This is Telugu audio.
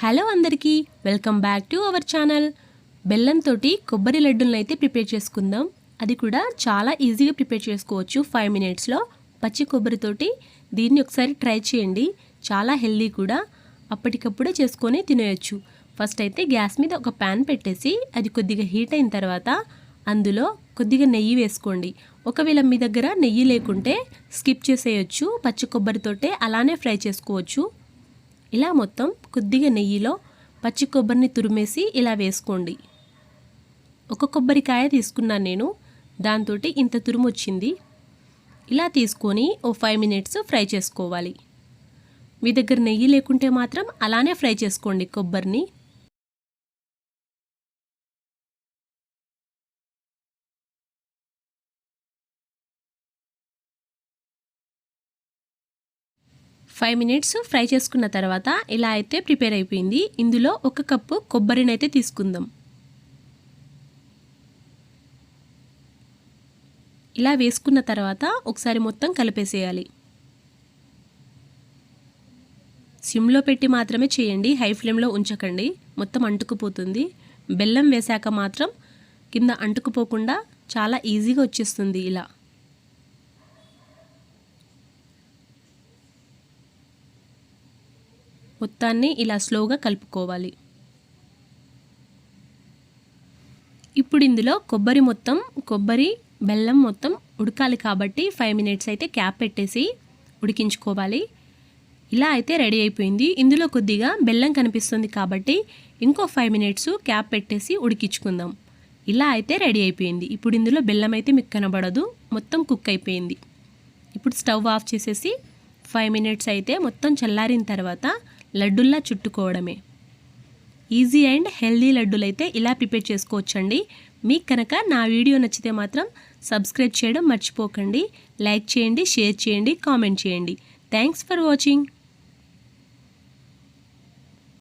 హలో అందరికీ welcome back to our channel. బెల్లంతోటి కొబ్బరి లడ్డూలను అయితే ప్రిపేర్ చేసుకుందాం. అది కూడా చాలా ఈజీగా ప్రిపేర్ చేసుకోవచ్చు 5 మినిట్స్లో. పచ్చి కొబ్బరితోటి దీన్ని ఒకసారి ట్రై చేయండి. చాలా హెల్దీ కూడా, అప్పటికప్పుడే చేసుకొని తినేయచ్చు. ఫస్ట్ అయితే గ్యాస్ మీద ఒక ప్యాన్ పెట్టేసి అది కొద్దిగా హీట్ అయిన తర్వాత అందులో కొద్దిగా నెయ్యి వేసుకోండి. ఒకవేళ మీ దగ్గర నెయ్యి లేకుంటే స్కిప్ చేసేయచ్చు. పచ్చి కొబ్బరితోటే అలానే ఫ్రై చేసుకోవచ్చు. ఇలా మొత్తం కొద్దిగా నెయ్యిలో పచ్చి కొబ్బరిని తురిమేసి ఇలా వేసుకోండి. ఒక కొబ్బరికాయ తీసుకున్నాను నేను, దాంతో ఇంత తురుము వచ్చింది. ఇలా తీసుకొని ఓ 5 మినిట్స్ ఫ్రై చేసుకోవాలి. మీ దగ్గర నెయ్యి లేకుంటే మాత్రం అలానే ఫ్రై చేసుకోండి కొబ్బరిని. ఫైవ్ మినిట్స్ ఫ్రై చేసుకున్న తర్వాత ఇలా అయితే ప్రిపేర్ అయిపోయింది. ఇందులో 1 కప్పు కొబ్బరిని అయితే తీసుకుందాం. ఇలా వేసుకున్న తర్వాత ఒకసారి మొత్తం కలిపేసేయాలి. సిమ్లో పెట్టి మాత్రమే చేయండి, హై ఫ్లేమ్లో ఉంచకండి, మొత్తం అంటుకుపోతుంది. బెల్లం వేశాక మాత్రం కింద అంటుకుపోకుండా చాలా ఈజీగా వచ్చేస్తుంది. ఇలా మొత్తాన్ని ఇలా స్లోగా కలుపుకోవాలి. ఇప్పుడు ఇందులో కొబ్బరి బెల్లం మొత్తం ఉడకాలి కాబట్టి 5 మినిట్స్ అయితే క్యాప్ పెట్టేసి ఉడికించుకోవాలి. ఇలా అయితే రెడీ అయిపోయింది. ఇందులో కొద్దిగా బెల్లం కనిపిస్తుంది కాబట్టి ఇంకో 5 మినిట్స్ క్యాప్ పెట్టేసి ఉడికించుకుందాం. ఇలా అయితే రెడీ అయిపోయింది. ఇప్పుడు ఇందులో బెల్లం అయితే మీకు కనబడదు, మొత్తం కుక్ అయిపోయింది. ఇప్పుడు స్టవ్ ఆఫ్ చేసేసి 5 మినిట్స్ అయితే మొత్తం చల్లారిన తర్వాత లడ్డుల్లా చుట్టుకోవడమే. ఈజీ అండ్ హెల్దీ లడ్డూలు అయితే ఇలా ప్రిపేర్ చేసుకోవచ్చండి. మీకు కనుక నా వీడియో నచ్చితే మాత్రం సబ్స్క్రైబ్ చేయడం మర్చిపోకండి. లైక్ చేయండి, షేర్ చేయండి, కామెంట్ చేయండి. Thanks for watching.